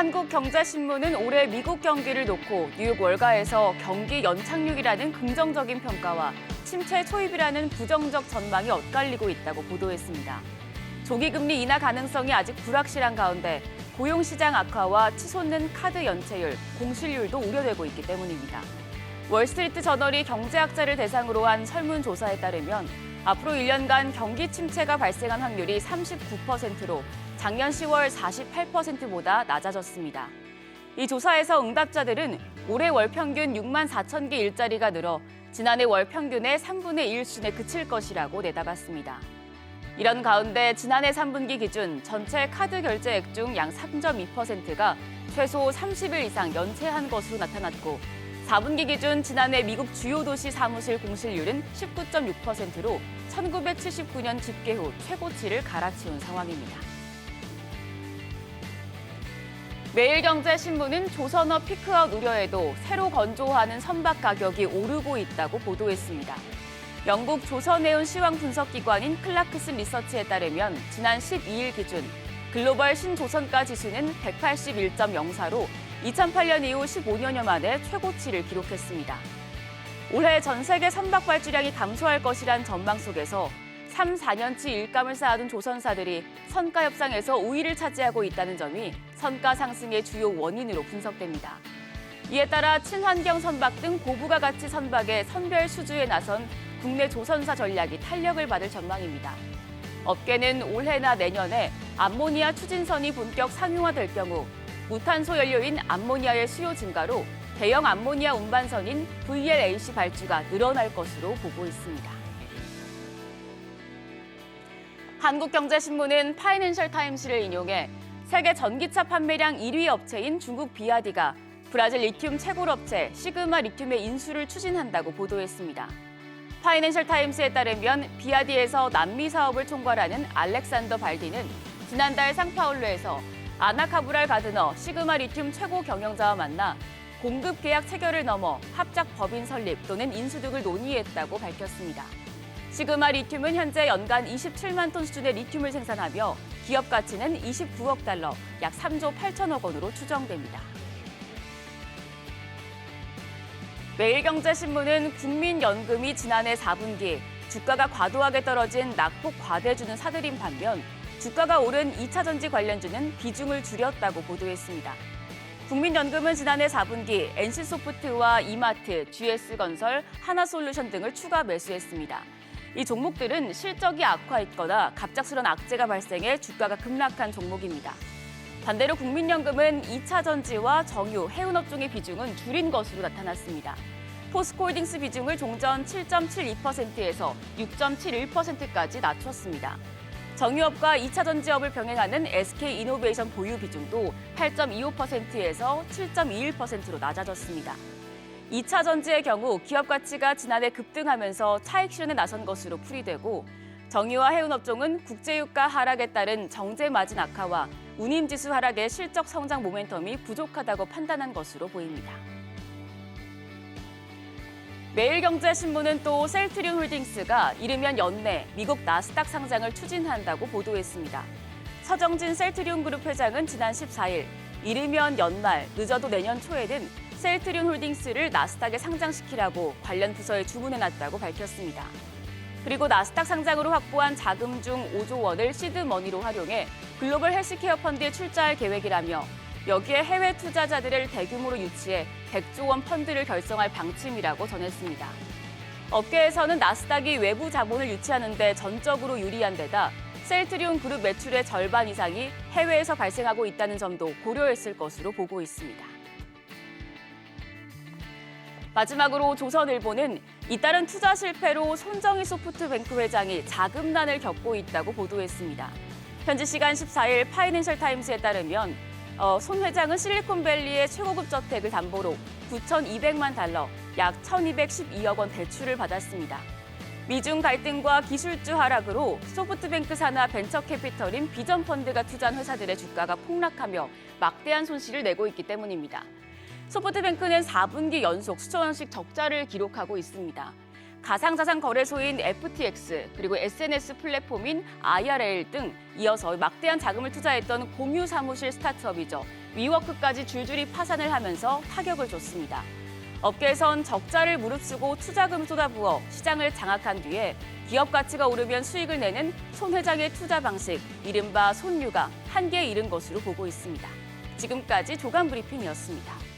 한국경제신문은 올해 미국 경기를 놓고 뉴욕 월가에서 경기 연착륙이라는 긍정적인 평가와 침체 초입이라는 부정적 전망이 엇갈리고 있다고 보도했습니다. 조기금리 인하 가능성이 아직 불확실한 가운데 고용시장 악화와 치솟는 카드 연체율, 공실률도 우려되고 있기 때문입니다. 월스트리트 저널이 경제학자를 대상으로 한 설문조사에 따르면 앞으로 1년간 경기 침체가 발생한 확률이 39%로 작년 10월 48%보다 낮아졌습니다. 이 조사에서 응답자들은 올해 월 평균 6만 4천 개 일자리가 늘어 지난해 월 평균의 3분의 1 수준에 그칠 것이라고 내다봤습니다. 이런 가운데 지난해 3분기 기준 전체 카드 결제액 중 양 3.2%가 최소 30일 이상 연체한 것으로 나타났고 4분기 기준 지난해 미국 주요 도시 사무실 공실률은 19.6%로 1979년 집계 후 최고치를 갈아치운 상황입니다. 매일경제신문은 조선업 피크아웃 우려에도 새로 건조하는 선박 가격이 오르고 있다고 보도했습니다. 영국 조선해운 시황 분석기관인 클라크슨 리서치에 따르면 지난 12일 기준 글로벌 신조선가 지수는 181.04로 2008년 이후 15년여 만에 최고치를 기록했습니다. 올해 전 세계 선박 발주량이 감소할 것이란 전망 속에서 3, 4년치 일감을 쌓아둔 조선사들이 선가 협상에서 우위를 차지하고 있다는 점이 선가 상승의 주요 원인으로 분석됩니다. 이에 따라 친환경 선박 등 고부가 가치 선박의 선별 수주에 나선 국내 조선사 전략이 탄력을 받을 전망입니다. 업계는 올해나 내년에 암모니아 추진선이 본격 상용화될 경우 무탄소 연료인 암모니아의 수요 증가로 대형 암모니아 운반선인 VLAC 발주가 늘어날 것으로 보고 있습니다. 한국경제신문은 파이낸셜 타임스를 인용해 세계 전기차 판매량 1위 업체인 중국 비아디가 브라질 리튬 채굴 업체 시그마 리튬의 인수를 추진한다고 보도했습니다. 파이낸셜 타임스에 따르면 비아디에서 남미 사업을 총괄하는 알렉산더 발디는 지난달 상파울루에서 아나카브랄 가드너 시그마 리튬 최고 경영자와 만나 공급 계약 체결을 넘어 합작 법인 설립 또는 인수 등을 논의했다고 밝혔습니다. 시그마 리튬은 현재 연간 27만 톤 수준의 리튬을 생산하며 기업 가치는 29억 달러, 약 3조 8천억 원으로 추정됩니다. 매일경제신문은 국민연금이 지난해 4분기 주가가 과도하게 떨어진 낙폭 과대주는 사들인 반면 주가가 오른 2차전지 관련주는 비중을 줄였다고 보도했습니다. 국민연금은 지난해 4분기 NC소프트와 이마트, GS건설, 하나솔루션 등을 추가 매수했습니다. 이 종목들은 실적이 악화했거나 갑작스런 악재가 발생해 주가가 급락한 종목입니다. 반대로 국민연금은 2차전지와 정유, 해운업종의 비중은 줄인 것으로 나타났습니다. 포스코홀딩스 비중을 종전 7.72%에서 6.71%까지 낮췄습니다. 정유업과 2차전지업을 병행하는 SK이노베이션 보유 비중도 8.25%에서 7.21%로 낮아졌습니다. 2차전지의 경우 기업 가치가 지난해 급등하면서 차익 실현에 나선 것으로 풀이되고 정유와 해운업종은 국제유가 하락에 따른 정제 마진 악화와 운임지수 하락의 실적 성장 모멘텀이 부족하다고 판단한 것으로 보입니다. 매일경제신문은 또 셀트리온 홀딩스가 이르면 연내 미국 나스닥 상장을 추진한다고 보도했습니다. 서정진 셀트리온 그룹 회장은 지난 14일 이르면 연말, 늦어도 내년 초에는 셀트리온 홀딩스를 나스닥에 상장시키라고 관련 부서에 주문해놨다고 밝혔습니다. 그리고 나스닥 상장으로 확보한 자금 중 5조 원을 시드머니로 활용해 글로벌 헬스케어 펀드에 출자할 계획이라며 여기에 해외 투자자들을 대규모로 유치해 100조 원 펀드를 결성할 방침이라고 전했습니다. 업계에서는 나스닥이 외부 자본을 유치하는 데 전적으로 유리한 데다 셀트리온 그룹 매출의 절반 이상이 해외에서 발생하고 있다는 점도 고려했을 것으로 보고 있습니다. 마지막으로 조선일보는 잇따른 투자 실패로 손정희 소프트뱅크 회장이 자금난을 겪고 있다고 보도했습니다. 현지 시간 14일 파이낸셜 타임스에 따르면 손 회장은 실리콘밸리의 최고급 저택을 담보로 9,200만 달러, 약 1,212억 원 대출을 받았습니다. 미중 갈등과 기술주 하락으로 소프트뱅크 산하 벤처캐피털인 비전펀드가 투자한 회사들의 주가가 폭락하며 막대한 손실을 내고 있기 때문입니다. 소프트뱅크는 4분기 연속 수천 원씩 적자를 기록하고 있습니다. 가상자산 거래소인 FTX 그리고 SNS 플랫폼인 IRL 등 이어서 막대한 자금을 투자했던 공유 사무실 스타트업이죠. 위워크까지 줄줄이 파산을 하면서 타격을 줬습니다. 업계에선 적자를 무릅쓰고 투자금을 쏟아부어 시장을 장악한 뒤에 기업 가치가 오르면 수익을 내는 손 회장의 투자 방식, 이른바 손류가 한계에 이른 것으로 보고 있습니다. 지금까지 조간 브리핑이었습니다.